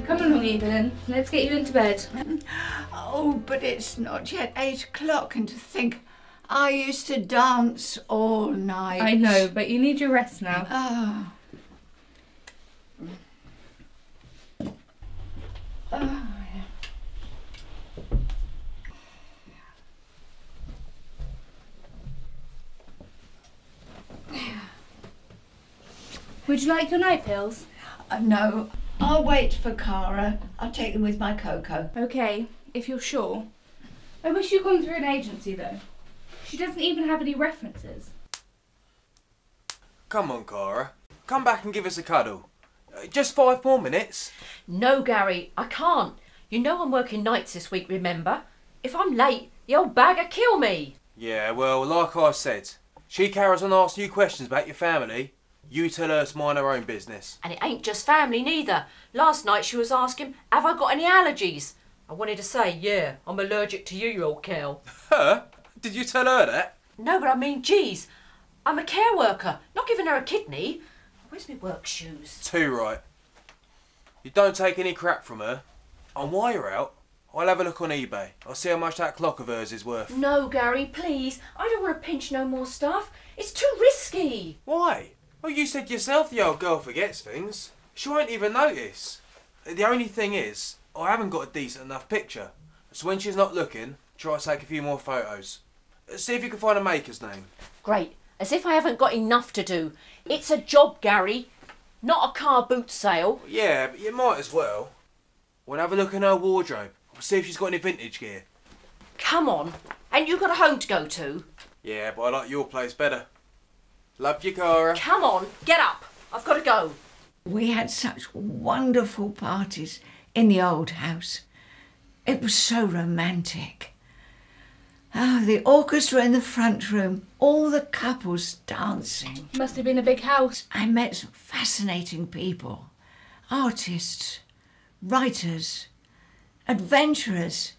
Come along, Evelyn. Let's get you into bed. Oh, but it's not yet 8 o'clock, and to think I used to dance all night. I know, but you need your rest now. Oh. Oh. Would you like your night pills? No, I'll wait for Cara. I'll take them with my cocoa. Okay, if you're sure. I wish you'd gone through an agency, though. She doesn't even have any references. Come on, Cara. Come back and give us a cuddle. Just 5 more minutes. No, Gary, I can't. You know I'm working nights this week, remember? If I'm late, the old bag'll kill me. Yeah, well, like I said, she carries on asking you questions about your family. You tell her to mind her own business. And it ain't just family neither. Last night she was asking, have I got any allergies? I wanted to say, yeah, I'm allergic to you old cow. Her? Did you tell her that? No, but I mean, geez, I'm a care worker, not giving her a kidney. Where's my work shoes? Too right. You don't take any crap from her. And while you're out, I'll have a look on eBay. I'll see how much that clock of hers is worth. No, Gary, please. I don't want to pinch no more stuff. It's too risky. Why? Well, you said yourself the old girl forgets things. She won't even notice. The only thing is, I haven't got a decent enough picture. So when she's not looking, try to take a few more photos. See if you can find a maker's name. Great. As if I haven't got enough to do. It's a job, Gary. Not a car boot sale. Yeah, but you might as well. We'll have a look in her wardrobe. See if she's got any vintage gear. Come on. Ain't you got a home to go to? Yeah, but I like your place better. Love you, Cara. Come on, get up. I've got to go. We had such wonderful parties in the old house. It was so romantic. Oh, the orchestra in the front room, all the couples dancing. Must have been a big house. I met some fascinating people. Artists, writers, adventurers.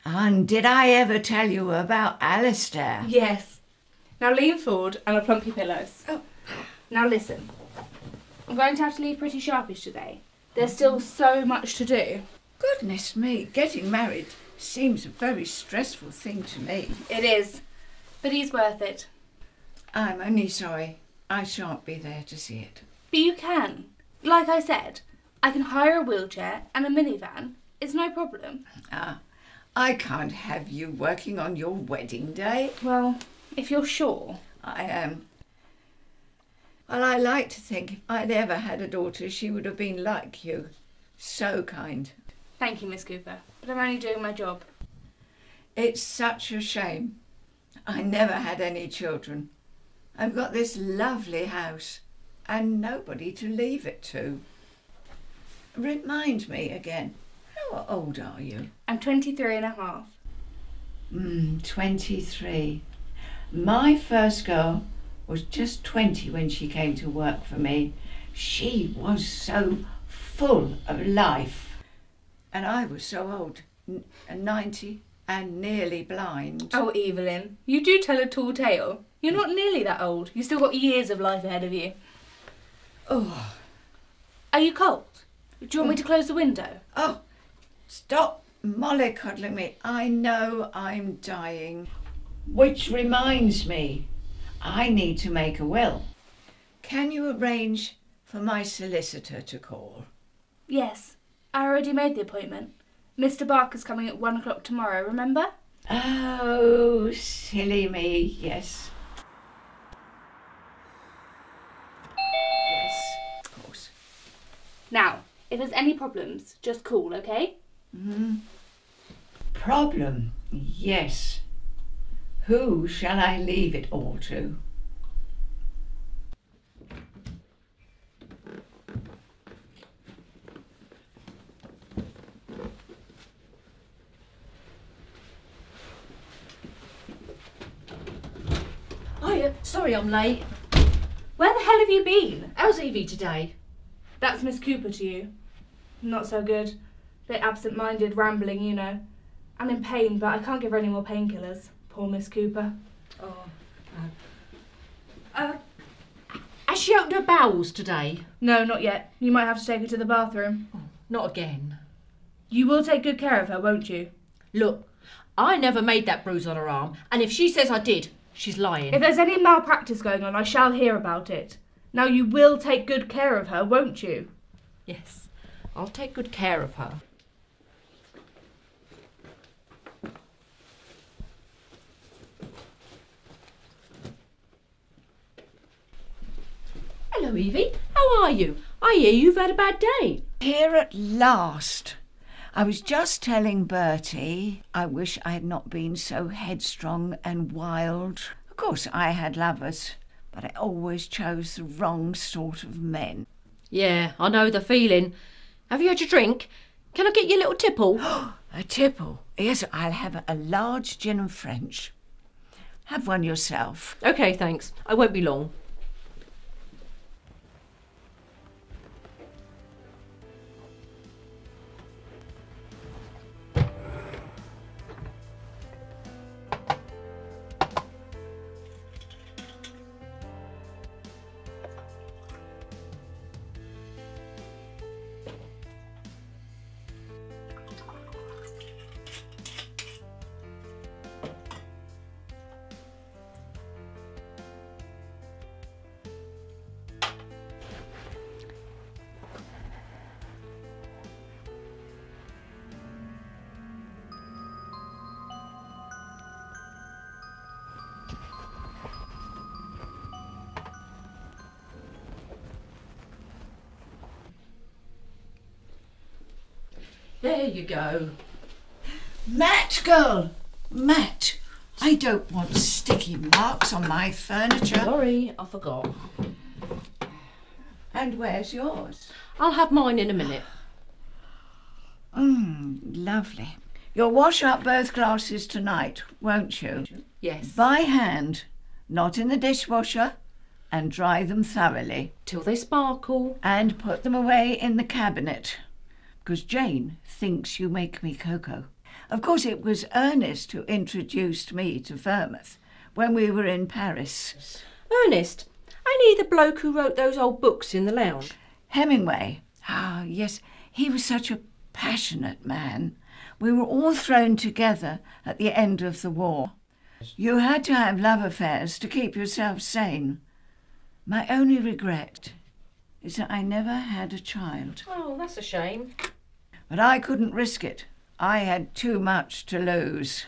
And did I ever tell you about Alistair? Yes. Now lean forward and I'll plump your pillows. Oh. Now listen. I'm going to have to leave pretty sharpish today. There's still so much to do. Goodness me, getting married seems a very stressful thing to me. It is. But he's worth it. I'm only sorry I shan't be there to see it. But you can. Like I said, I can hire a wheelchair and a minivan. It's no problem. I can't have you working on your wedding day. Well, if you're sure. I am. Well, I like to think if I'd ever had a daughter, she would have been like you. So kind. Thank you, Miss Cooper. But I'm only doing my job. It's such a shame. I never had any children. I've got this lovely house and nobody to leave it to. Remind me again, how old are you? I'm 23 and a half. 23. My first girl was just 20 when she came to work for me. She was so full of life. And I was so old, 90 and nearly blind. Oh, Evelyn, you do tell a tall tale. You're not nearly that old. You've still got years of life ahead of you. Oh. Are you cold? Do you want me to close the window? Oh, stop mollycoddling me. I know I'm dying. Which reminds me, I need to make a will. Can you arrange for my solicitor to call? Yes, I already made the appointment. Mr. Barker's coming at 1 o'clock tomorrow, remember? Oh, silly me, yes. Yes, of course. Now, if there's any problems, just call, okay? Problem, yes. Who shall I leave it all to? Sorry I'm late. Where the hell have you been? How's Evie today? That's Miss Cooper to you. Not so good. Bit absent-minded, rambling, you know. I'm in pain, but I can't give her any more painkillers. Poor Miss Cooper. Has she opened her bowels today? No, not yet. You might have to take her to the bathroom. Not again. You will take good care of her, won't you? Look, I never made that bruise on her arm, and if she says I did, she's lying. If there's any malpractice going on, I shall hear about it. Now you will take good care of her, won't you? Yes, I'll take good care of her. Hello, Evie. How are you? I hear you've had a bad day. Here at last. I was just telling Bertie I wish I had not been so headstrong and wild. Of course, I had lovers, but I always chose the wrong sort of men. Yeah, I know the feeling. Have you had your drink? Can I get you a little tipple? A tipple? Yes, I'll have a large gin and French. Have one yourself. OK, thanks. I won't be long. There you go. Matt, girl! Matt! I don't want sticky marks on my furniture. Sorry, I forgot. And where's yours? I'll have mine in a minute. Lovely. You'll wash up both glasses tonight, won't you? Yes. By hand, not in the dishwasher, and dry them thoroughly. Till they sparkle. And put them away in the cabinet, because Jane thinks you make me cocoa. Of course, it was Ernest who introduced me to Vermouth when we were in Paris. Ernest, ain't he the bloke who wrote those old books in the lounge? Hemingway. Ah, yes, he was such a passionate man. We were all thrown together at the end of the war. You had to have love affairs to keep yourself sane. My only regret is that I never had a child. Oh, that's a shame. But I couldn't risk it. I had too much to lose.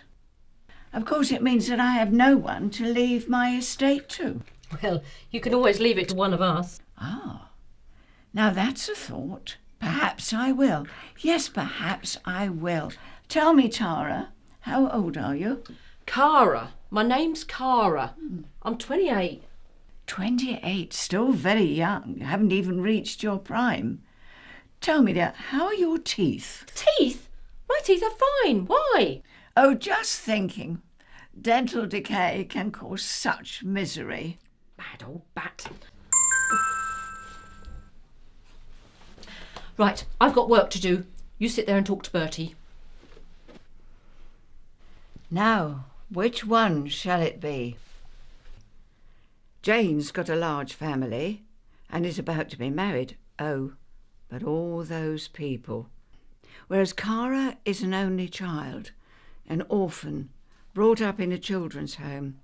Of course, it means that I have no one to leave my estate to. Well, you can always leave it to one of us. Ah, now that's a thought. Perhaps I will. Yes, perhaps I will. Tell me, Tara, how old are you? Cara. My name's Cara. I'm 28. 28, still very young. You haven't even reached your prime. Tell me, dear, how are your teeth? Teeth? My teeth are fine. Why? Oh, just thinking. Dental decay can cause such misery. Bad old bat. Right, I've got work to do. You sit there and talk to Bertie. Now, which one shall it be? Jane's got a large family and is about to be married. Oh, but all those people. Whereas Cara is an only child, an orphan, brought up in a children's home.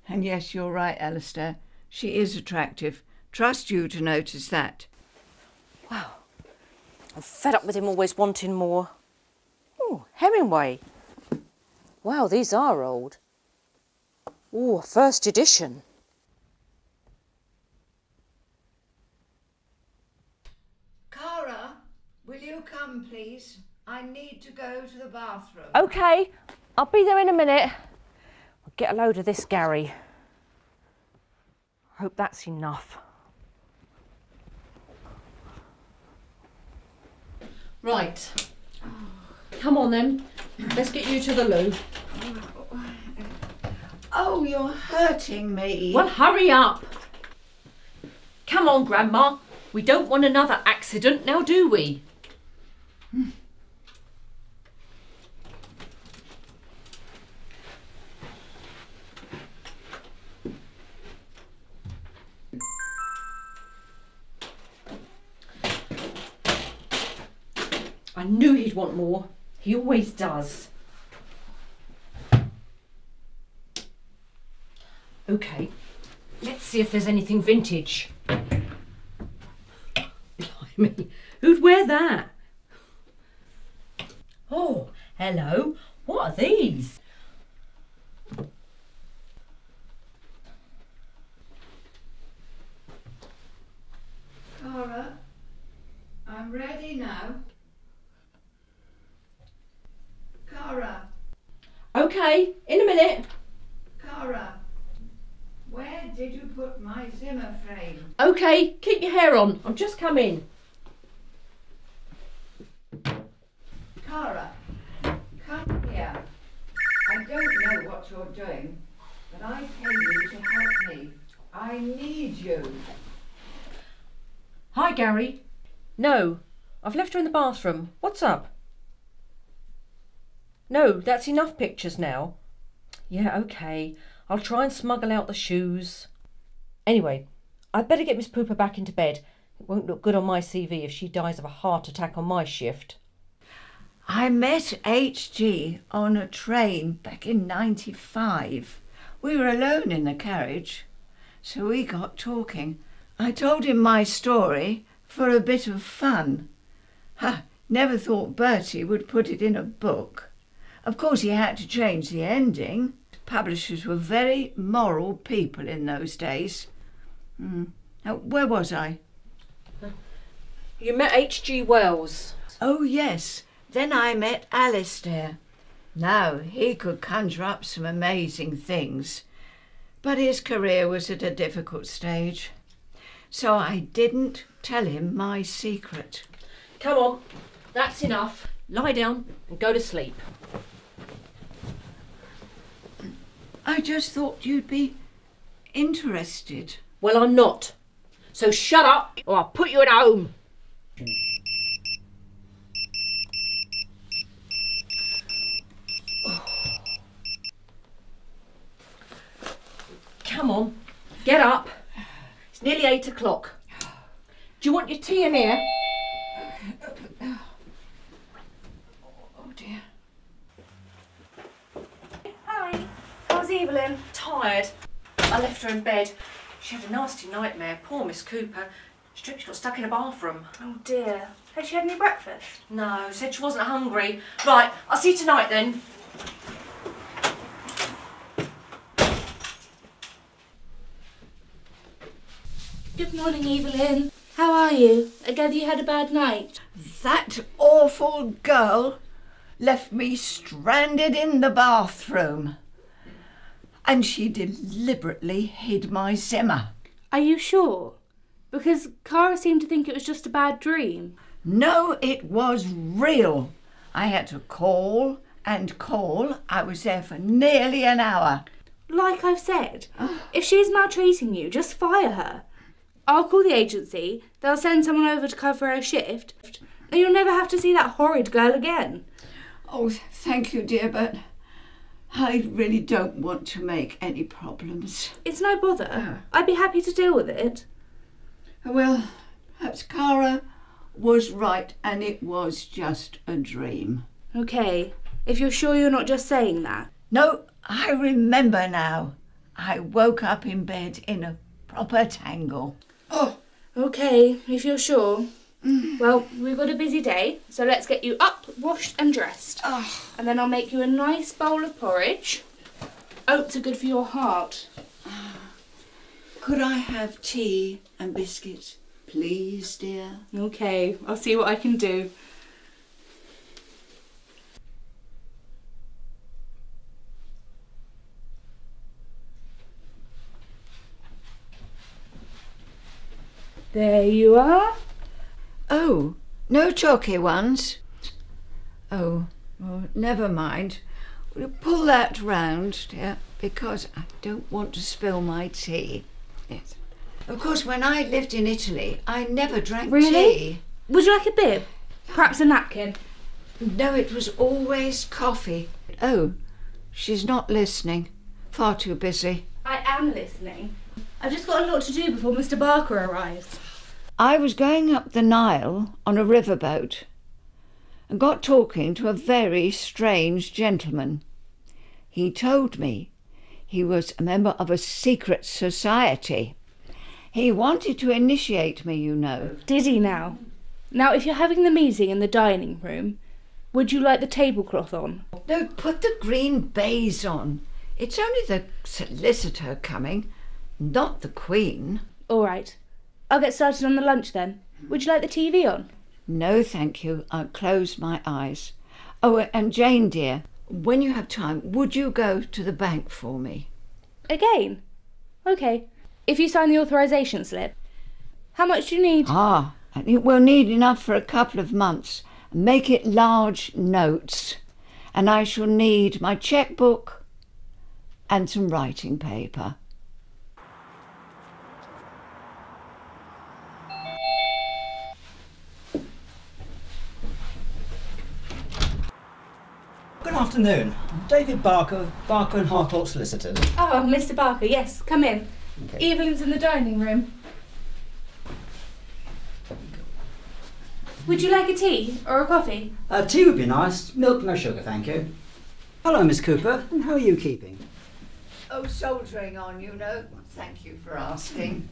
And yes, you're right, Alistair. She is attractive. Trust you to notice that. Wow. I'm fed up with him always wanting more. Oh, Hemingway. Wow, these are old. Oh, first edition. Cara, will you come, please? I need to go to the bathroom. OK, I'll be there in a minute. I'll get a load of this, Gary. Hope that's enough. Right. Come on then. Let's get you to the loo. Oh, you're hurting me. Well, hurry up. Come on, Grandma. We don't want another accident now, do we? I knew he'd want more. He always does. OK, let's see if there's anything vintage. Blimey, who'd wear that? Oh, hello. What are these? Cara, I'm ready now. Cara, OK, in a minute. Cara, where did you put my Zimmer frame? OK, keep your hair on. I'm just come in. Cara, come here. I don't know what you're doing, but I pay you to help me. I need you. Hi, Gary. No, I've left her in the bathroom. What's up? No, that's enough pictures now. Yeah, OK. I'll try and smuggle out the shoes. Anyway, I'd better get Miss Pooper back into bed. It won't look good on my CV if she dies of a heart attack on my shift. I met HG on a train back in '95. We were alone in the carriage, so we got talking. I told him my story for a bit of fun. Never thought Bertie would put it in a book. Of course, he had to change the ending. Publishers were very moral people in those days. Now, where was I? You met H.G. Wells. Oh, yes. Then I met Alistair. Now, he could conjure up some amazing things, but his career was at a difficult stage. So I didn't tell him my secret. Come on, that's enough. Lie down and go to sleep. I just thought you'd be interested. Well, I'm not. So shut up or I'll put you at home. Come on, get up. It's nearly 8 o'clock. Do you want your tea in here? Oh dear. Hi, how's Evelyn? Tired. I left her in bed. She had a nasty nightmare. Poor Miss Cooper. She got stuck in a bathroom. Oh dear. Has she had any breakfast? No, said she wasn't hungry. Right, I'll see you tonight then. Good morning, Evelyn. How are you? I gather you had a bad night. That awful girl left me stranded in the bathroom. And she deliberately hid my Zimmer. Are you sure? Because Cara seemed to think it was just a bad dream. No, it was real. I had to call and call. I was there for nearly an hour. Like I've said, if she's maltreating you, just fire her. I'll call the agency, they'll send someone over to cover her shift, and you'll never have to see that horrid girl again. Oh, thank you, dear, but I really don't want to make any problems. It's no bother. I'd be happy to deal with it. Well, perhaps Cara was right and it was just a dream. Okay, if you're sure you're not just saying that. No, I remember now. I woke up in bed in a proper tangle. Oh, okay, if you're sure. Well, we've got a busy day, so let's get you up, washed and dressed. And then I'll make you a nice bowl of porridge. Oats are good for your heart. Could I have tea and biscuits, please, dear? Okay, I'll see what I can do. There you are. Oh, no chalky ones? Oh, well, never mind. We'll pull that round, dear, because I don't want to spill my tea. Yes. Of course, when I lived in Italy, I never drank tea. Would you like a bib? Perhaps a napkin? No, it was always coffee. Oh, she's not listening. Far too busy. I am listening. I've just got a lot to do before Mr. Barker arrives. I was going up the Nile on a riverboat, and got talking to a very strange gentleman. He told me he was a member of a secret society. He wanted to initiate me, you know. Did he now? Now, if you're having the meeting in the dining room, would you like the tablecloth on? No, put the green baize on. It's only the solicitor coming, not the Queen. All right. I'll get started on the lunch then. Would you like the TV on? No, thank you. I'll close my eyes. Oh, and Jane, dear, when you have time, would you go to the bank for me? Again? OK. If you sign the authorisation slip. How much do you need? I think we'll need enough for a couple of months. Make it large notes. And I shall need my chequebook and some writing paper. Good afternoon. David Barker, Barker and Harcourt Solicitors. Oh, Mr. Barker, yes, come in. Okay. Evelyn's in the dining room. Would you like a tea or a coffee? Tea would be nice. Milk, no sugar, thank you. Hello, Miss Cooper. And how are you keeping? Oh, soldiering on, you know. Thank you for asking.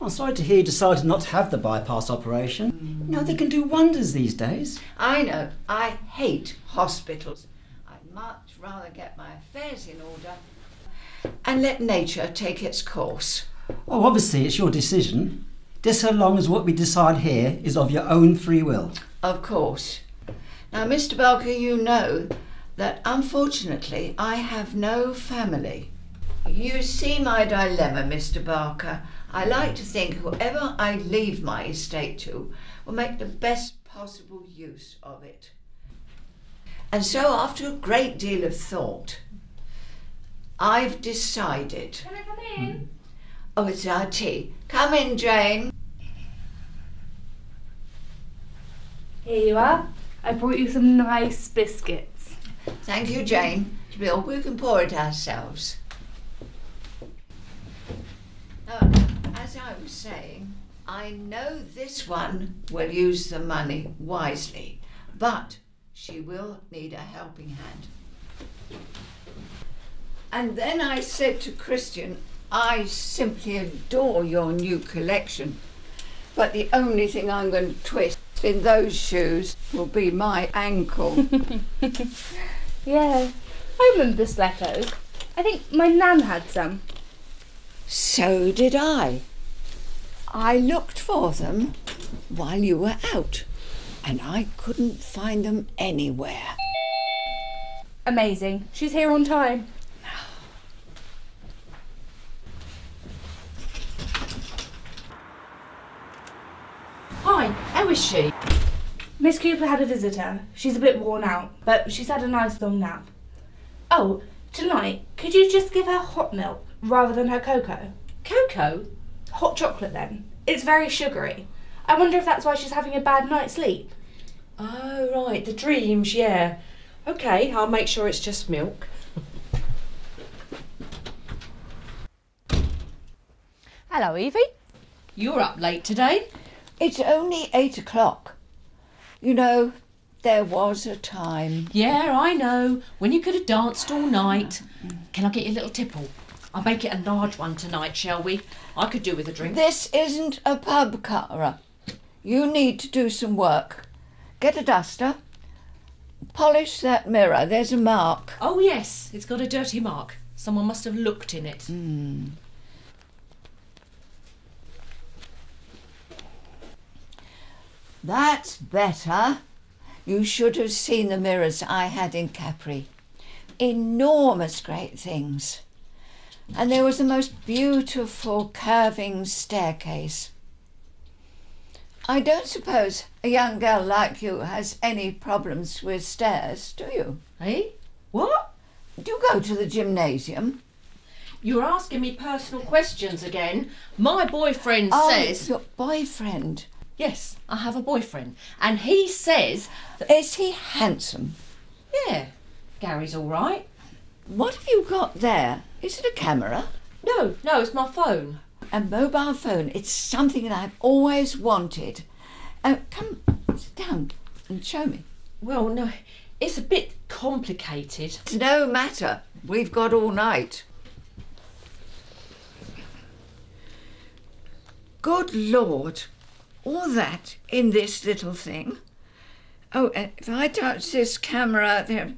I'm sorry to hear you decided not to have the bypass operation. You know, they can do wonders these days. I know. I hate hospitals. I'd much rather get my affairs in order and let nature take its course. Oh, obviously it's your decision. Just so long as what we decide here is of your own free will. Of course. Now, Mr. Barker, you know that unfortunately I have no family. You see my dilemma, Mr. Barker. I like to think whoever I leave my estate to will make the best possible use of it. And so, after a great deal of thought, I've decided... Can I come in? Oh, it's our tea. Come in, Jane. Here you are. I brought you some nice biscuits. Thank you, Jane. Bill, we can pour it ourselves. Now, as I was saying, I know this one will use the money wisely, but she will need a helping hand. And then I said to Christian, I simply adore your new collection, but the only thing I'm going to twist in those shoes will be my ankle. Yeah, I remember the stilettos. I think my nan had some. So did I. I looked for them while you were out, and I couldn't find them anywhere. Amazing. She's here on time. Hi, how is she? Miss Cooper had a visitor. She's a bit worn out, but she's had a nice long nap. Oh, tonight, could you just give her hot milk rather than her cocoa? Cocoa? Hot chocolate then. It's very sugary. I wonder if that's why she's having a bad night's sleep. Oh, right, the dreams, yeah. OK, I'll make sure it's just milk. Hello, Evie. You're up late today. It's only 8 o'clock. You know, there was a time. Yeah, I know. When you could have danced all night. Can I get you a little tipple? I'll make it a large one tonight, shall we? I could do with a drink. This isn't a pub, Cara. You need to do some work. Get a duster. Polish that mirror. There's a mark. Oh, yes. It's got a dirty mark. Someone must have looked in it. That's better. You should have seen the mirrors I had in Capri. Enormous great things. And there was the most beautiful curving staircase. I don't suppose a young girl like you has any problems with stairs, do you? Eh? What? Do you go to the gymnasium? You're asking me personal questions again. My boyfriend says... Your boyfriend. Yes, I have a boyfriend. And he says... Is he handsome? Yeah, Gary's all right. What have you got there? Is it a camera? No, it's my phone. A mobile phone. It's something that I've always wanted. Come, sit down and show me. Well, no, it's a bit complicated. It's no matter. We've got all night. Good Lord. All that in this little thing. Oh, and if I touch this camera there...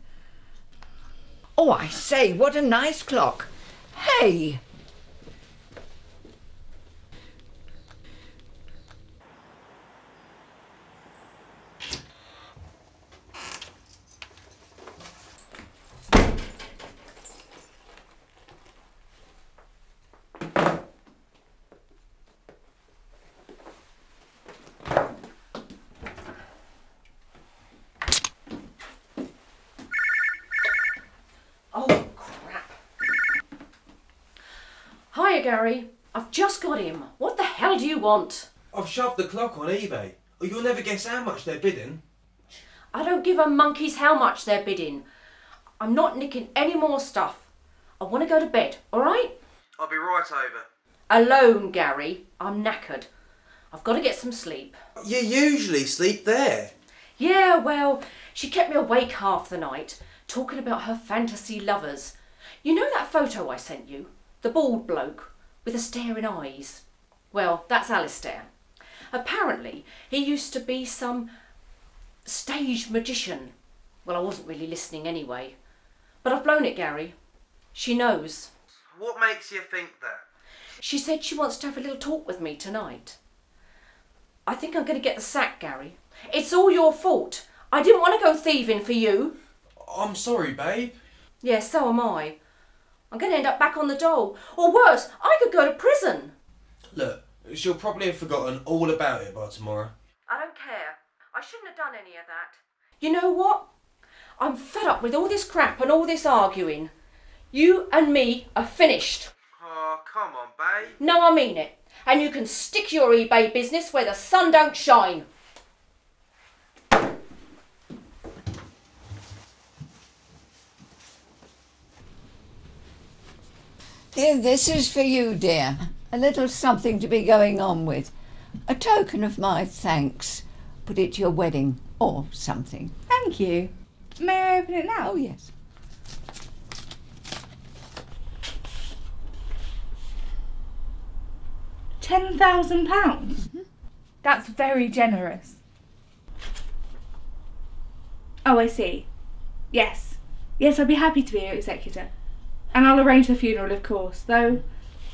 Oh, I say, what a nice clock. Hey! Oh, crap. Hiya, Gary. I've just got him. What the hell do you want? I've shoved the clock on eBay. Or you'll never guess how much they're bidding. I don't give a monkey's how much they're bidding. I'm not nicking any more stuff. I want to go to bed, all right? I'll be right over. Alone, Gary. I'm knackered. I've got to get some sleep. You usually sleep there. Yeah, well, she kept me awake half the night, talking about her fantasy lovers. You know that photo I sent you? The bald bloke with the staring eyes? Well, that's Alistair. Apparently, he used to be some stage magician. Well, I wasn't really listening anyway. But I've blown it, Gary. She knows. What makes you think that? She said she wants to have a little talk with me tonight. I think I'm going to get the sack, Gary. It's all your fault. I didn't want to go thieving for you. I'm sorry, babe. Yeah, so am I. I'm going to end up back on the dole. Or worse, I could go to prison. Look, she'll probably have forgotten all about it by tomorrow. I don't care. I shouldn't have done any of that. You know what? I'm fed up with all this crap and all this arguing. You and me are finished. Oh, come on, babe. No, I mean it. And you can stick your eBay business where the sun don't shine. Here, this is for you, dear. A little something to be going on with. A token of my thanks. Put it to your wedding or something. Thank you. May I open it now? Oh, yes. £10,000? That's very generous. Oh, I see. Yes. Yes, I'd be happy to be your executor. And I'll arrange the funeral, of course, though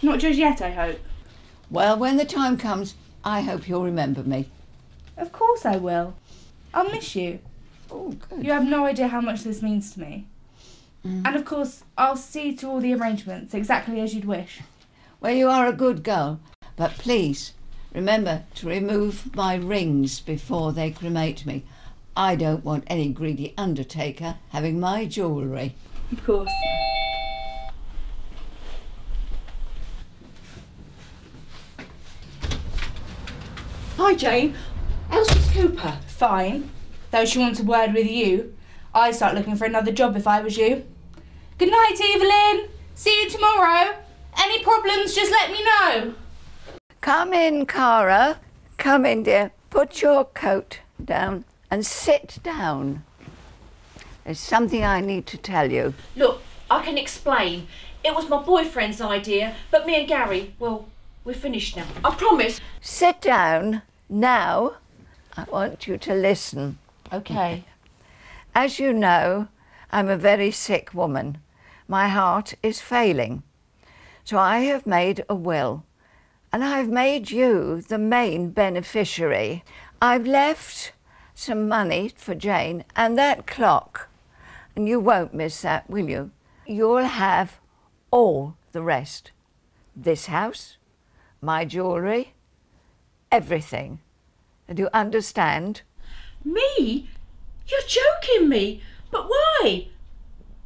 not just yet, I hope. Well, when the time comes, I hope you'll remember me. Of course I will. I'll miss you. Oh, good. You have no idea how much this means to me. And of course, I'll see to all the arrangements exactly as you'd wish. Well, you are a good girl. But please, remember to remove my rings before they cremate me. I don't want any greedy undertaker having my jewellery. Of course. Hi, Jane. How's Miss Cooper? Fine. Though she wants a word with you. I'd start looking for another job if I was you. Good night, Evelyn. See you tomorrow. Any problems, just let me know. Come in, Cara. Come in, dear. Put your coat down and sit down. There's something I need to tell you. Look, I can explain. It was my boyfriend's idea, but me and Gary, well, we're finished now. I promise. Sit down now. I want you to listen. Okay. As you know, I'm a very sick woman. My heart is failing. So I have made a will, and I've made you the main beneficiary. I've left some money for Jane and that clock, and you won't miss that, will you? You'll have all the rest. This house, my jewellery, everything. Do you understand? Me? You're joking me. But why?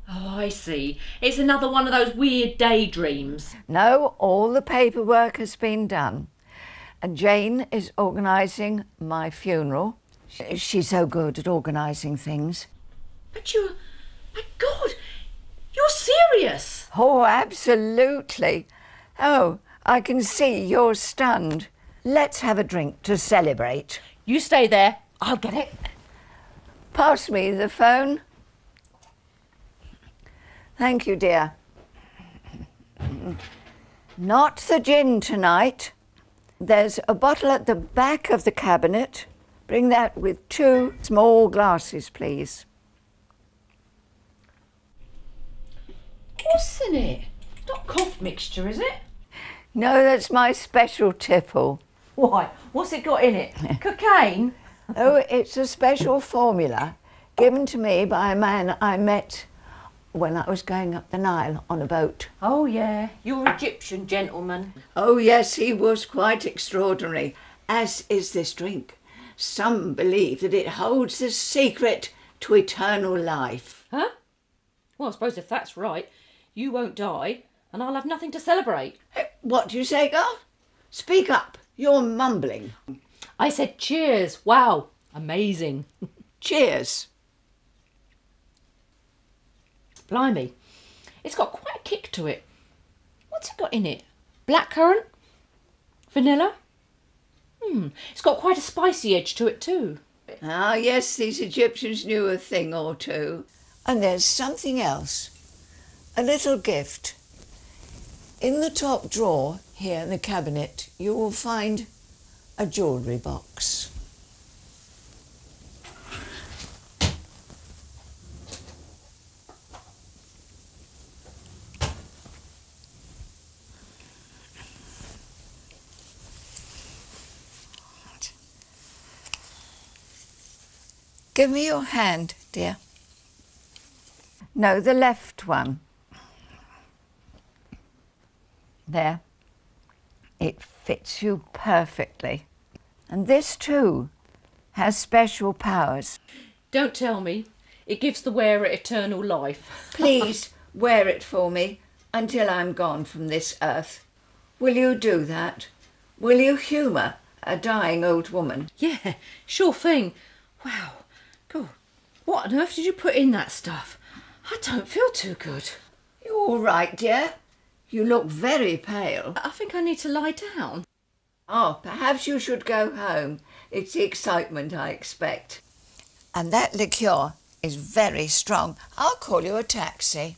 Oh, I see. It's another one of those weird daydreams. No, all the paperwork has been done. And Jane is organising my funeral. She's so good at organising things. But my God, you're serious. Oh, absolutely. Oh, I can see you're stunned. Let's have a drink to celebrate. You stay there. I'll get it. Pass me the phone. Thank you, dear. Not the gin tonight. There's a bottle at the back of the cabinet. Bring that with 2 small glasses, please. What's in it? Not cough mixture, is it? No, that's my special tipple. Why? What's it got in it? Cocaine? Oh, it's a special formula given to me by a man I met when I was going up the Nile on a boat. Oh, yeah. Your Egyptian gentleman. Oh, yes, he was quite extraordinary, as is this drink. Some believe that it holds the secret to eternal life. Huh? Well, I suppose if that's right, you won't die and I'll have nothing to celebrate. What do you say, girl? Speak up. You're mumbling. I said cheers. Wow. Amazing. Cheers. Blimey. It's got quite a kick to it. What's it got in it? Blackcurrant? Vanilla? It's got quite a spicy edge to it too. Ah, yes, these Egyptians knew a thing or two. And there's something else. A little gift. In the top drawer here in the cabinet, you will find a jewellery box. Give me your hand, dear. No, the left one. There. It fits you perfectly. And this too has special powers. Don't tell me. It gives the wearer eternal life. Please wear it for me until I'm gone from this earth. Will you do that? Will you humour a dying old woman? Yeah, sure thing. Wow. God, what on earth did you put in that stuff? I don't feel too good. You're all right, dear. You look very pale. I think I need to lie down. Oh, perhaps you should go home. It's the excitement, I expect. And that liqueur is very strong. I'll call you a taxi.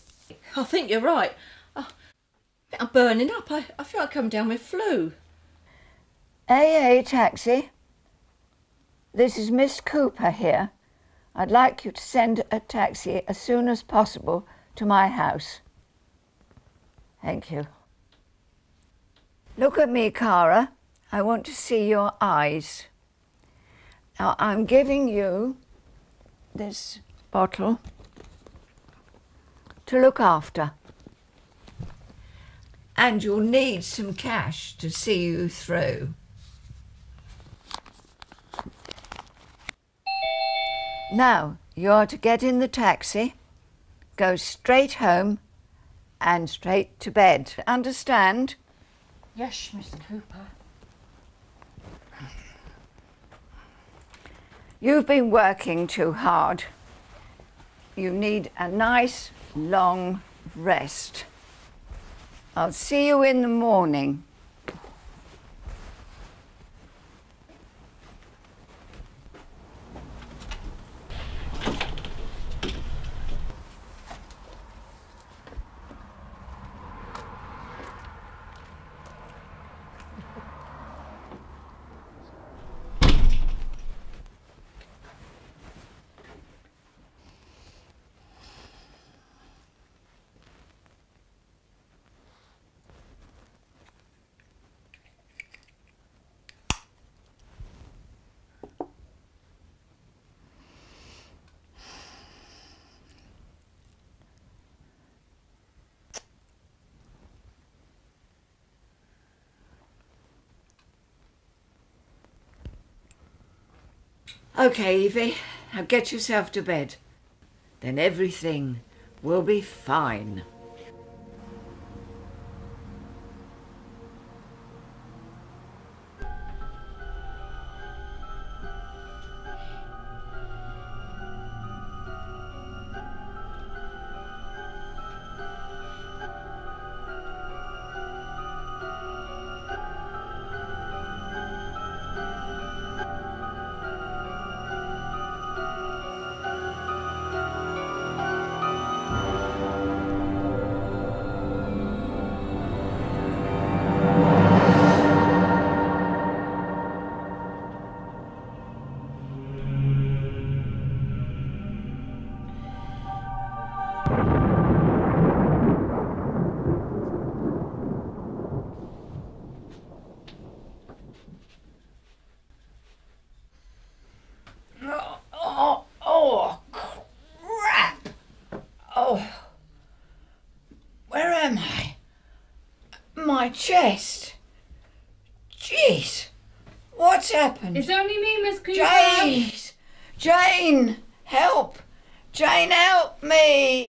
I think you're right. I'm burning up. I feel like I'm down with flu. AA taxi. This is Miss Cooper here. I'd like you to send a taxi as soon as possible to my house. Thank you. Look at me, Cara. I want to see your eyes. Now, I'm giving you this bottle to look after. And you'll need some cash to see you through. Now, you're to get in the taxi, go straight home and straight to bed. Understand? Yes, Miss Cooper. You've been working too hard. You need a nice, long rest. I'll see you in the morning. Okay, Evie, now get yourself to bed. Then everything will be fine. Oh, crap! Oh, where am I? My chest. Jeez, what's happened? It's only me, Miss Cooper. Jeez, Jane, help! Jane, help me!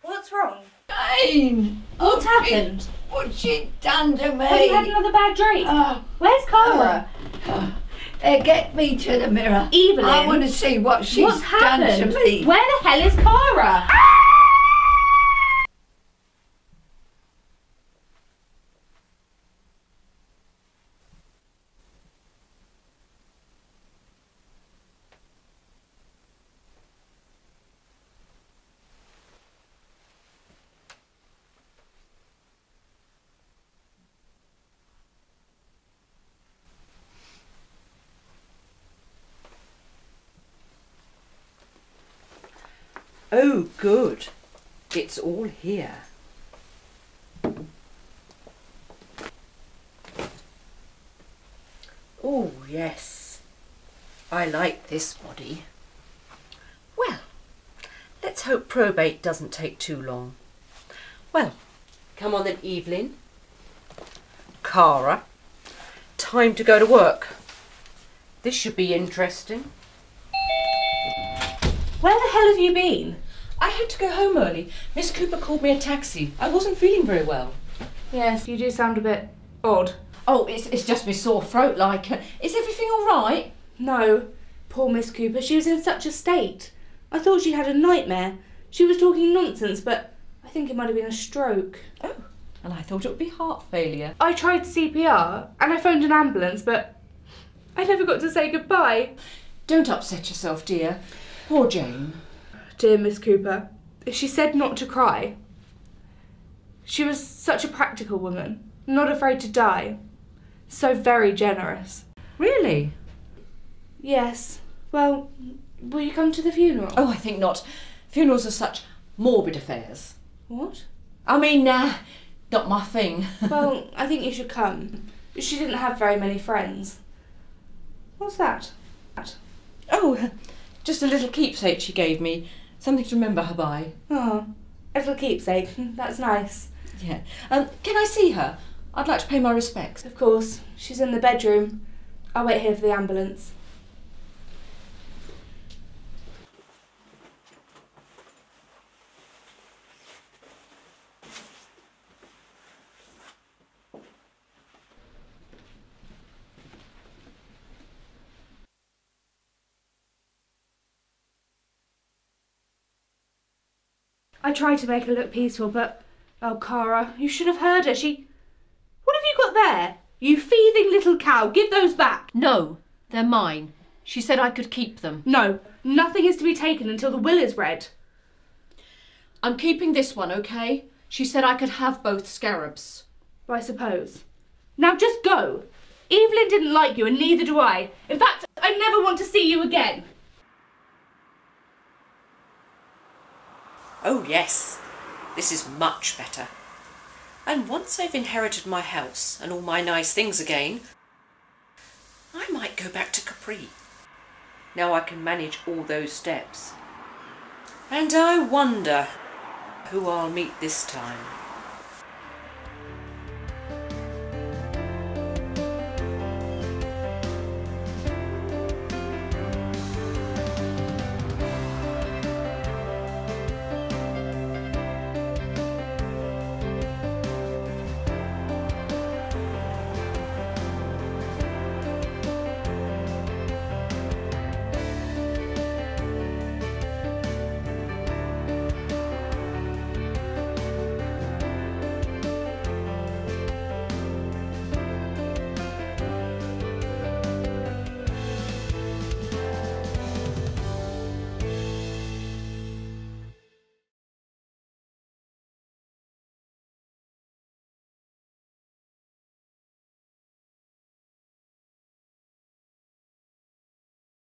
What's wrong? Jane! What's happened? What's she done to me? Have you had another bad drink? Where's Cara? Get me to the mirror. Evelyn? I want to see what she's What's done happened? to me. Where the hell is Cara? Oh, good. It's all here. Oh, yes. I like this body. Well, let's hope probate doesn't take too long. Well, come on then, Evelyn. Cara, time to go to work. This should be interesting. Where the hell have you been? I had to go home early. Miss Cooper called me a taxi. I wasn't feeling very well. Yes, you do sound a bit odd. Oh, it's just my sore throat, like. Is everything all right? No, poor Miss Cooper, she was in such a state. I thought she had a nightmare. She was talking nonsense, but I think it might have been a stroke. Oh, and I thought it would be heart failure. I tried CPR and I phoned an ambulance, but I never got to say goodbye. Don't upset yourself, dear. Poor Jane. Dear Miss Cooper, she said not to cry. She was such a practical woman, not afraid to die. So very generous. Really? Yes. Well, will you come to the funeral? Oh, I think not. Funerals are such morbid affairs. What? I mean, not my thing. Well, I think you should come. She didn't have very many friends. What's that? Oh, just a little keepsake she gave me. Something to remember her by. Oh, a little keepsake. That's nice. Yeah. Can I see her? I'd like to pay my respects. Of course. She's in the bedroom. I'll wait here for the ambulance. I tried to make her look peaceful, but... Oh, Cara, you should have heard her. What have you got there? You thieving little cow. Give those back. No, they're mine. She said I could keep them. No, nothing is to be taken until the will is read. I'm keeping this one, okay? She said I could have both scarabs. I suppose. Now just go. Evelyn didn't like you and neither do I. In fact, I never want to see you again. Oh yes, this is much better. And once I've inherited my house and all my nice things again, I might go back to Capri. Now I can manage all those steps. And I wonder who I'll meet this time.